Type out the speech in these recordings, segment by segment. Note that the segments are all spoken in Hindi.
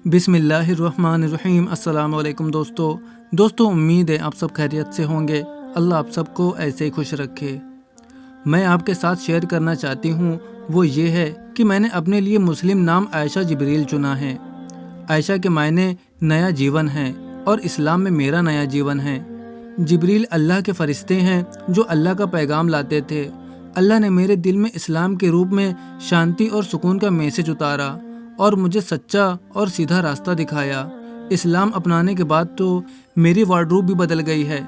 बिस्मिल्लाहिर्रहमानिर्रहीम। अस्सलाम वालेकुम दोस्तों, उम्मीद है आप सब खैरियत से होंगे। अल्लाह आप सबको ऐसे ही खुश रखे। मैं आपके साथ शेयर करना चाहती हूँ वो ये है कि मैंने अपने लिए मुस्लिम नाम आयशा जिब्रील चुना है। आयशा के मायने नया जीवन है और इस्लाम में मेरा नया जीवन है। जिब्रील अल्लाह के फरिश्ते हैं जो अल्लाह का पैगाम लाते थे। अल्लाह ने मेरे दिल में इस्लाम के रूप में शांति और सुकून का मैसेज उतारा और मुझे सच्चा और सीधा रास्ता दिखाया। इस्लाम अपनाने के बाद तो मेरी वार्डरोब भी बदल गई है,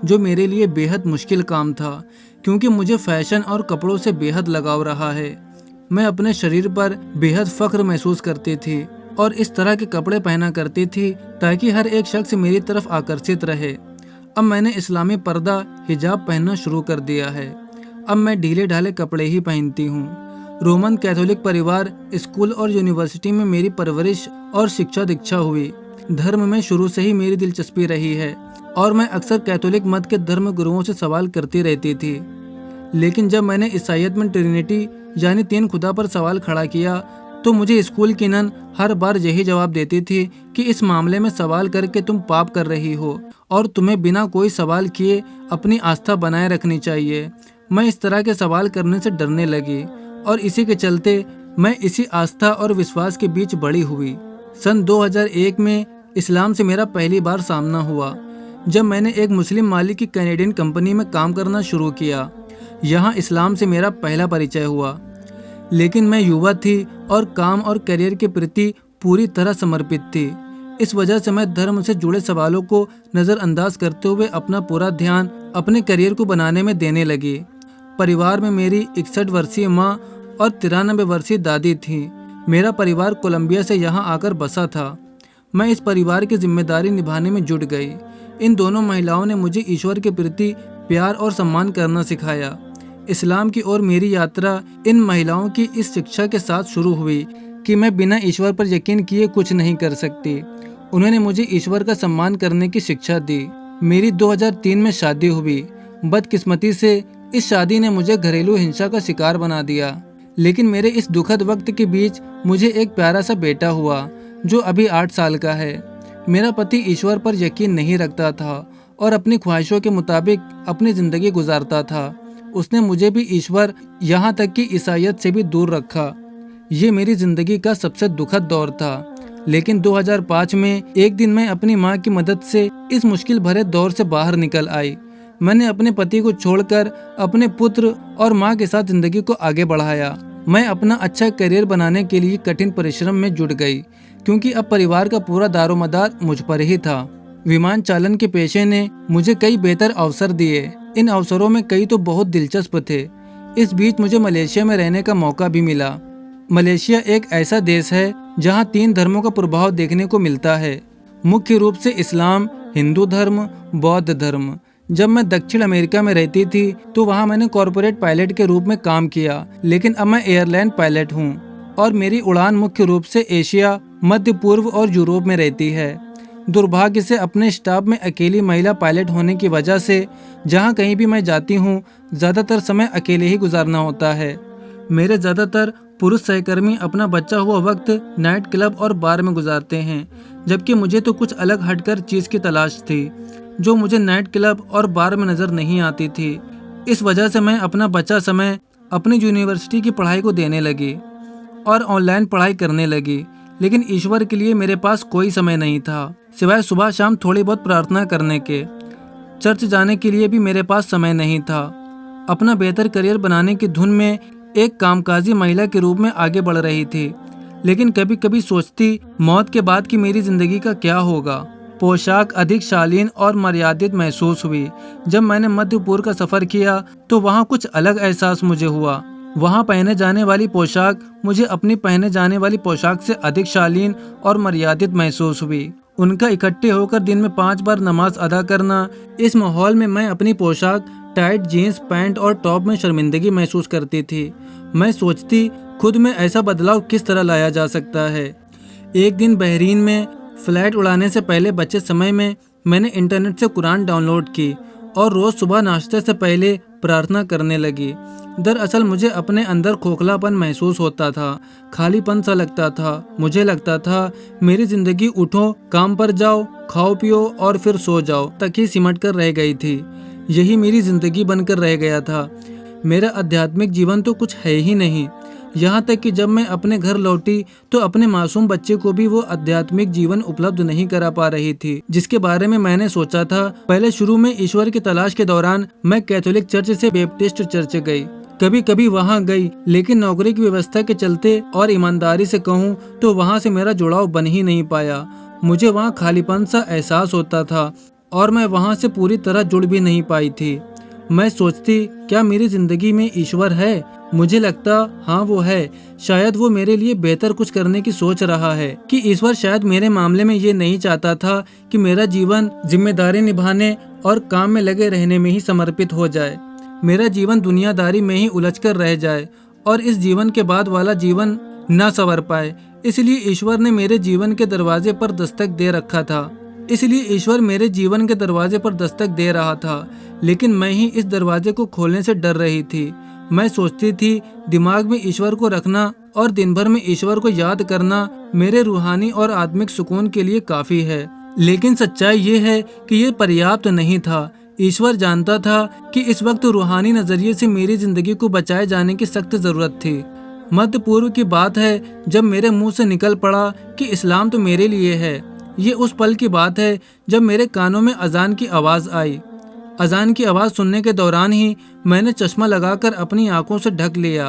जो मेरे लिए बेहद मुश्किल काम था, क्योंकि मुझे फैशन और कपड़ों से बेहद लगाव रहा है। मैं अपने शरीर पर बेहद फख्र महसूस करती थी और इस तरह के कपड़े पहना करती थी ताकि हर एक शख्स मेरी तरफ आकर्षित रहे। अब मैंने इस्लामी पर्दा हिजाब पहनना शुरू कर दिया है। अब मैं ढीले ढाले कपड़े ही पहनती हूँ। रोमन कैथोलिक परिवार, स्कूल और यूनिवर्सिटी में मेरी परवरिश और शिक्षा दीक्षा हुई। धर्म में शुरू से ही मेरी दिलचस्पी रही है और मैं अक्सर कैथोलिक मत के धर्म गुरुओं से सवाल करती रहती थी। लेकिन जब मैंने ईसाईयत में ट्रिनिटी यानी तीन खुदा पर सवाल खड़ा किया तो मुझे स्कूल की नन हर बार यही जवाब देती थी कि इस मामले में सवाल करके तुम पाप कर रही हो और तुम्हें बिना कोई सवाल किए अपनी आस्था बनाए रखनी चाहिए। मैं इस तरह के सवाल करने से डरने लगी और इसी के चलते मैं इसी आस्था और विश्वास के बीच बड़ी हुई। सन 2001 में इस्लाम से मेरा पहली बार सामना हुआ जब मैंने एक मुस्लिम मालिक की कैनेडियन कंपनी में काम करना शुरू किया। यहाँ इस्लाम से मेरा पहला परिचय हुआ, लेकिन मैं युवा थी और काम और करियर के प्रति पूरी तरह समर्पित थी। इस वजह से मैं धर्म से जुड़े सवालों को नज़रअंदाज करते हुए अपना पूरा ध्यान अपने करियर को बनाने में देने लगी। परिवार में मेरी 61 वर्षीय माँ और 93 वर्षीय दादी थी। मेरा परिवार कोलंबिया से यहाँ आकर बसा था। मैं इस परिवार की जिम्मेदारी निभाने में जुट गई। इन दोनों महिलाओं ने मुझे ईश्वर के प्रति प्यार और सम्मान करना सिखाया। इस्लाम की ओर मेरी यात्रा इन महिलाओं की इस शिक्षा के साथ शुरू हुई कि मैं बिना ईश्वर पर यकीन किए कुछ नहीं कर सकती। उन्होंने मुझे ईश्वर का सम्मान करने की शिक्षा दी। मेरी 2003 में शादी हुई। बदकिस्मती से इस शादी ने मुझे घरेलू हिंसा का शिकार बना दिया, लेकिन मेरे इस दुखद वक्त के बीच मुझे एक प्यारा सा बेटा हुआ जो अभी 8 साल का है। मेरा पति ईश्वर पर यकीन नहीं रखता था और अपनी ख्वाहिशों के मुताबिक अपनी ज़िंदगी गुजारता था। उसने मुझे भी ईश्वर, यहाँ तक कि ईसाईयत से भी दूर रखा। ये मेरी ज़िंदगी का सबसे दुखद दौर था। लेकिन 2005 में एक दिन मैं अपनी माँ की मदद से इस मुश्किल भरे दौर से बाहर निकल आई। मैंने अपने पति को छोड़कर अपने पुत्र और माँ के साथ जिंदगी को आगे बढ़ाया। मैं अपना अच्छा करियर बनाने के लिए कठिन परिश्रम में जुट गई, क्योंकि अब परिवार का पूरा दारोमदार मुझ पर ही था। विमान चालन के पेशे ने मुझे कई बेहतर अवसर दिए। इन अवसरों में कई तो बहुत दिलचस्प थे। इस बीच मुझे मलेशिया में रहने का मौका भी मिला। मलेशिया एक ऐसा देश है जहाँ 3 धर्मों का प्रभाव देखने को मिलता है, मुख्य रूप से इस्लाम, हिंदू धर्म, बौद्ध धर्म। जब मैं दक्षिण अमेरिका में रहती थी तो वहाँ मैंने कॉरपोरेट पायलट के रूप में काम किया, लेकिन अब मैं एयरलाइन पायलट हूँ और मेरी उड़ान मुख्य रूप से एशिया, मध्य पूर्व और यूरोप में रहती है। दुर्भाग्य से अपने स्टाफ में अकेली महिला पायलट होने की वजह से जहाँ कहीं भी मैं जाती हूँ ज़्यादातर समय अकेले ही गुजारना होता है। मेरे ज़्यादातर पुरुष सहकर्मी अपना बचा हुआ वक्त नाइट क्लब और बार में गुजारते हैं, जबकि मुझे तो कुछ अलग हटकर चीज़ की तलाश थी जो मुझे नाइट क्लब और बार में नज़र नहीं आती थी। इस वजह से मैं अपना बचा समय अपनी यूनिवर्सिटी की पढ़ाई को देने लगी और ऑनलाइन पढ़ाई करने लगी। लेकिन ईश्वर के लिए मेरे पास कोई समय नहीं था, सिवाय सुबह शाम थोड़ी बहुत प्रार्थना करने के। चर्च जाने के लिए भी मेरे पास समय नहीं था। अपना बेहतर करियर बनाने की धुन में एक कामकाजी महिला के रूप में आगे बढ़ रही थी, लेकिन कभी कभी सोचती मौत के बाद की मेरी जिंदगी का क्या होगा। पोशाक अधिक शालीन और मर्यादित महसूस हुई। जब मैंने मध्य पूर्व का सफ़र किया तो वहाँ कुछ अलग एहसास मुझे हुआ। वहाँ पहने जाने वाली पोशाक मुझे अपनी पहने जाने वाली पोशाक से अधिक शालीन और मर्यादित महसूस हुई। उनका इकट्ठे होकर दिन में 5 बार नमाज अदा करना, इस माहौल में मैं अपनी पोशाक टाइट जीन्स पैंट और टॉप में शर्मिंदगी महसूस करती थी। मैं सोचती खुद में ऐसा बदलाव किस तरह लाया जा सकता है। एक दिन बहरीन में फ्लाइट उड़ाने से पहले बचे समय में मैंने इंटरनेट से कुरान डाउनलोड की और रोज़ सुबह नाश्ते से पहले प्रार्थना करने लगी। दरअसल मुझे अपने अंदर खोखलापन महसूस होता था, खालीपन सा लगता था। मुझे लगता था मेरी जिंदगी उठो, काम पर जाओ, खाओ पियो और फिर सो जाओ तक ही सिमट कर रह गई थी। यही मेरी जिंदगी बनकर रह गया था। मेरा आध्यात्मिक जीवन तो कुछ है ही नहीं। यहाँ तक कि जब मैं अपने घर लौटी तो अपने मासूम बच्चे को भी वो आध्यात्मिक जीवन उपलब्ध नहीं करा पा रही थी जिसके बारे में मैंने सोचा था। पहले शुरू में ईश्वर की तलाश के दौरान मैं कैथोलिक चर्च से बैप्टिस्ट चर्च गई, कभी कभी वहाँ गई, लेकिन नौकरी की व्यवस्था के चलते और ईमानदारी से कहूँ तो वहाँ से मेरा जुड़ाव बन ही नहीं पाया। मुझे वहाँ खालीपन सा एहसास होता था और मैं वहाँ से पूरी तरह जुड़ भी नहीं पाई थी। मैं सोचती, क्या मेरी जिंदगी में ईश्वर है? मुझे लगता, हाँ वो है। शायद वो मेरे लिए बेहतर कुछ करने की सोच रहा है। कि ईश्वर शायद मेरे मामले में ये नहीं चाहता था कि मेरा जीवन जिम्मेदारी निभाने और काम में लगे रहने में ही समर्पित हो जाए। मेरा जीवन दुनियादारी में ही उलझकर रह जाए और इस जीवन के बाद वाला जीवन न संवर पाए। इसलिए ईश्वर ने मेरे जीवन के दरवाजे पर दस्तक दे रखा था। इसलिए ईश्वर मेरे जीवन के दरवाजे पर दस्तक दे रहा था, लेकिन मैं ही इस दरवाजे को खोलने से डर रही थी। मैं सोचती थी दिमाग में ईश्वर को रखना और दिन भर में ईश्वर को याद करना मेरे रूहानी और आत्मिक सुकून के लिए काफी है। लेकिन सच्चाई ये है कि ये पर्याप्त नहीं था। ईश्वर जानता था कि इस वक्त रूहानी नजरिए से मेरी जिंदगी को बचाए जाने की सख्त जरूरत थी। मध्य पूर्व की बात है जब मेरे मुंह से निकल पड़ा कि इस्लाम तो मेरे लिए है। ये उस पल की बात है जब मेरे कानों में अजान की आवाज़ आई। अजान की आवाज़ सुनने के दौरान ही मैंने चश्मा लगाकर अपनी आंखों से ढक लिया,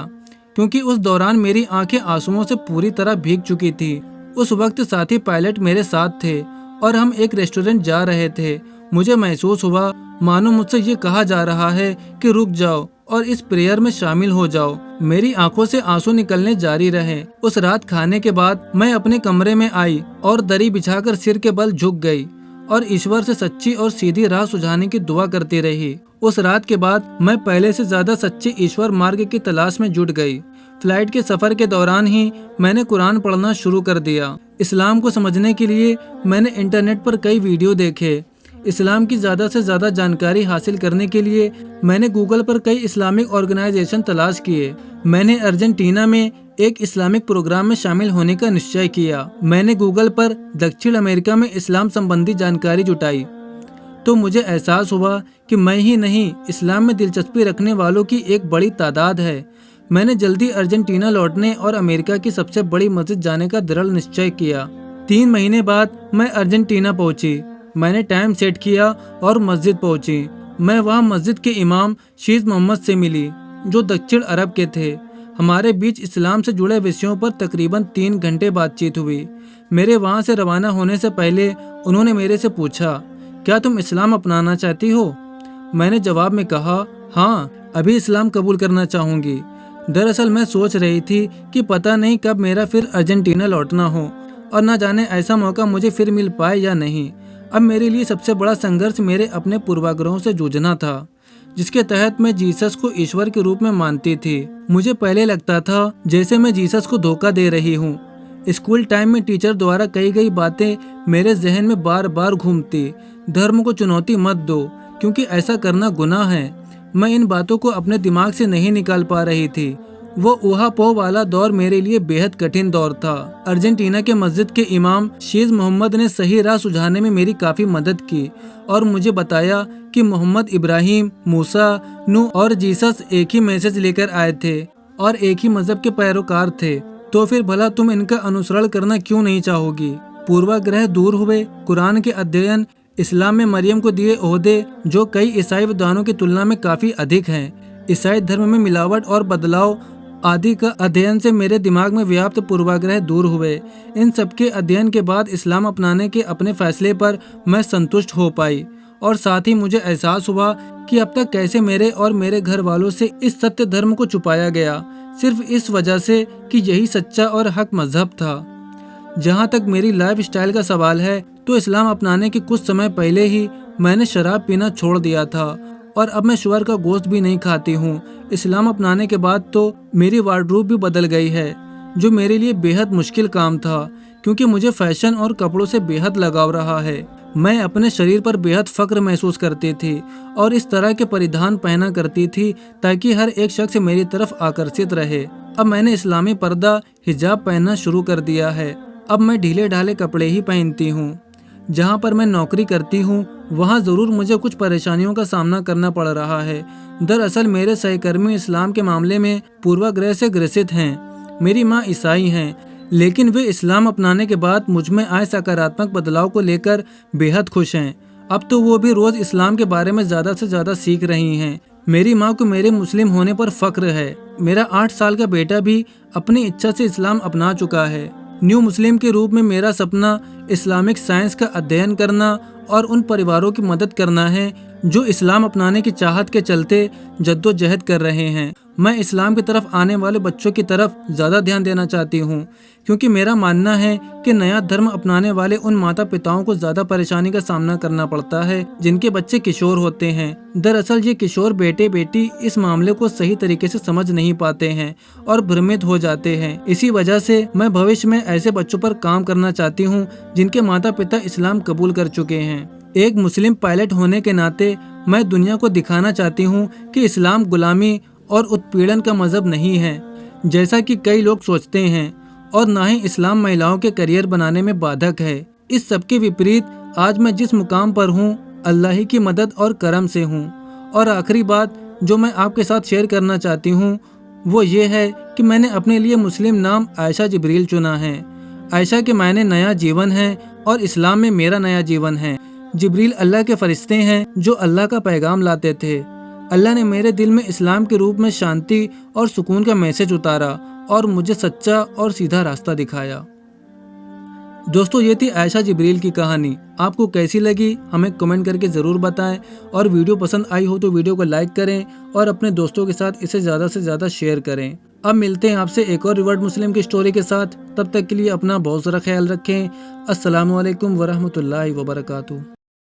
क्योंकि उस दौरान मेरी आंखें आंसुओं से पूरी तरह भीग चुकी थी। उस वक्त साथी पायलट मेरे साथ थे और हम एक रेस्टोरेंट जा रहे थे। मुझे महसूस हुआ मानो मुझसे ये कहा जा रहा है कि रुक जाओ और इस प्रेयर में शामिल हो जाओ। मेरी आंखों से आंसू निकलने जारी रहे। उस रात खाने के बाद मैं अपने कमरे में आई और दरी बिछाकर सिर के बल झुक गई और ईश्वर से सच्ची और सीधी राह सुझाने की दुआ करती रही। उस रात के बाद मैं पहले से ज्यादा सच्चे ईश्वर मार्ग की तलाश में जुट गई। फ्लाइट के सफर के दौरान ही मैंने कुरान पढ़ना शुरू कर दिया। इस्लाम को समझने के लिए मैंने इंटरनेट पर कई वीडियो देखे। इस्लाम की ज़्यादा से ज़्यादा जानकारी हासिल करने के लिए मैंने गूगल पर कई इस्लामिक ऑर्गेनाइजेशन तलाश किए। मैंने अर्जेंटीना में एक इस्लामिक प्रोग्राम में शामिल होने का निश्चय किया। मैंने गूगल पर दक्षिण अमेरिका में इस्लाम संबंधी जानकारी जुटाई तो मुझे एहसास हुआ कि मैं ही नहीं, इस्लाम में दिलचस्पी रखने वालों की एक बड़ी तादाद है। मैंने जल्दी अर्जेंटीना लौटने और अमेरिका की सबसे बड़ी मस्जिद जाने का दृढ़ निश्चय किया। 3 महीने बाद मैं अर्जेंटीना पहुंची। मैंने टाइम सेट किया और मस्जिद पहुंची। मैं वहां मस्जिद के इमाम शीज मोहम्मद से मिली, जो दक्षिण अरब के थे। हमारे बीच इस्लाम से जुड़े विषयों पर तकरीबन 3 घंटे बातचीत हुई। मेरे वहां से रवाना होने से पहले उन्होंने मेरे से पूछा, क्या तुम इस्लाम अपनाना चाहती हो? मैंने जवाब में कहा, हाँ, अभी इस्लाम कबूल करना चाहूँगी। दरअसल मैं सोच रही थी कि पता नहीं कब मेरा फिर अर्जेंटीना लौटना हो और न जाने ऐसा मौका मुझे फिर मिल पाए या नहीं। अब मेरे लिए सबसे बड़ा संघर्ष मेरे अपने पूर्वाग्रहों से जूझना था, जिसके तहत मैं जीसस को ईश्वर के रूप में मानती थी। मुझे पहले लगता था जैसे मैं जीसस को धोखा दे रही हूँ। स्कूल टाइम में टीचर द्वारा कही गई बातें मेरे जहन में बार बार घूमती। धर्म को चुनौती मत दो, क्योंकि ऐसा करना गुनाह है। मैं इन बातों को अपने दिमाग से नहीं निकाल पा रही थी। वो ऊहापोह वाला दौर मेरे लिए बेहद कठिन दौर था। अर्जेंटीना के मस्जिद के इमाम शीज मोहम्मद ने सही राह सुझाने में मेरी काफी मदद की और मुझे बताया कि मोहम्मद, इब्राहिम, मूसा, नूह और जीसस एक ही मैसेज लेकर आए थे और एक ही मजहब के पैरोकार थे। तो फिर भला तुम इनका अनुसरण करना क्यों नहीं चाहोगी? पूर्वाग्रह दूर हुए। कुरान के अध्ययन, इस्लाम में मरियम को दिए ओहदे जो कई ईसाई विद्वानों की तुलना में काफी अधिक हैं। ईसाई धर्म में मिलावट और बदलाव आदि का अध्ययन से मेरे दिमाग में व्याप्त पूर्वाग्रह दूर हुए। इन सबके अध्ययन के बाद इस्लाम अपनाने के अपने फैसले पर मैं संतुष्ट हो पाई और साथ ही मुझे एहसास हुआ कि अब तक कैसे मेरे और मेरे घर वालों से इस सत्य धर्म को छुपाया गया, सिर्फ इस वजह से कि यही सच्चा और हक मजहब था। जहाँ तक मेरी लाइफ स्टाइल का सवाल है तो इस्लाम अपनाने के कुछ समय पहले ही मैंने शराब पीना छोड़ दिया था और अब मैं शुअर का गोश्त भी नहीं खाती हूँ। इस्लाम अपनाने के बाद तो मेरी वार्डरोब भी बदल गई है, जो मेरे लिए बेहद मुश्किल काम था, क्योंकि मुझे फैशन और कपड़ों से बेहद लगाव रहा है। मैं अपने शरीर पर बेहद फक्र महसूस करती थी और इस तरह के परिधान पहना करती थी ताकि हर एक शख्स मेरी तरफ आकर्षित रहे। अब मैंने इस्लामी पर्दा हिजाब पहनना शुरू कर दिया है। अब मैं ढीले ढाले कपड़े ही पहनती हूँ। जहाँ पर मैं नौकरी करती हूँ वहाँ ज़रूर मुझे कुछ परेशानियों का सामना करना पड़ रहा है। दरअसल मेरे सहकर्मी इस्लाम के मामले में पूर्वाग्रह से ग्रसित हैं। मेरी माँ ईसाई हैं, लेकिन वे इस्लाम अपनाने के बाद मुझ में आए सकारात्मक बदलाव को लेकर बेहद खुश हैं। अब तो वो भी रोज़ इस्लाम के बारे में ज़्यादा से ज़्यादा सीख रही हैं। मेरी माँ को मेरे मुस्लिम होने पर फख्र है। मेरा 8 साल का बेटा भी अपनी इच्छा से इस्लाम अपना चुका है। न्यू मुस्लिम के रूप में मेरा सपना इस्लामिक साइंस का अध्ययन करना और उन परिवारों की मदद करना है जो इस्लाम अपनाने की चाहत के चलते जद्दोजहद कर रहे हैं। मैं इस्लाम की तरफ आने वाले बच्चों की तरफ ज़्यादा ध्यान देना चाहती हूँ, क्योंकि मेरा मानना है कि नया धर्म अपनाने वाले उन माता पिताओं को ज़्यादा परेशानी का सामना करना पड़ता है जिनके बच्चे किशोर होते हैं। दरअसल ये किशोर बेटे बेटी इस मामले को सही तरीके से समझ नहीं पाते हैं और भ्रमित हो जाते हैं। इसी वजह से मैं भविष्य में ऐसे बच्चों पर काम करना चाहती हूँ जिनके माता पिता इस्लाम कबूल कर चुके हैं। एक मुस्लिम पायलट होने के नाते मैं दुनिया को दिखाना चाहती हूँ कि इस्लाम गुलामी और उत्पीड़न का मजहब नहीं है, जैसा कि कई लोग सोचते हैं, और ना ही इस्लाम महिलाओं के करियर बनाने में बाधक है। इस सब के विपरीत आज मैं जिस मुकाम पर हूँ अल्लाह ही की मदद और करम से हूँ। और आखिरी बात जो मैं आपके साथ शेयर करना चाहती हूँ वो ये है कि मैंने अपने लिए मुस्लिम नाम आयशा जिब्रील चुना है। आयशा के मायने नया जीवन है और इस्लाम में मेरा नया जीवन है। जिब्रील अल्लाह के फरिश्ते हैं जो अल्लाह का पैगाम लाते थे। अल्लाह ने मेरे दिल में इस्लाम के रूप में शांति और सुकून का मैसेज उतारा और मुझे सच्चा और सीधा रास्ता दिखाया। दोस्तों, ये थी आयशा जिब्रील की कहानी। आपको कैसी लगी हमें कमेंट करके ज़रूर बताएं, और वीडियो पसंद आई हो तो वीडियो को लाइक करें और अपने दोस्तों के साथ इसे ज़्यादा से ज़्यादा शेयर करें। अब मिलते हैं आपसे एक और रिवर्ड मुस्लिम की स्टोरी के साथ। तब तक के लिए अपना बहुत सारा ख्याल रखें। अस्सलामु अलैकुम वरहमतुल्लाहि वबरकातुहू।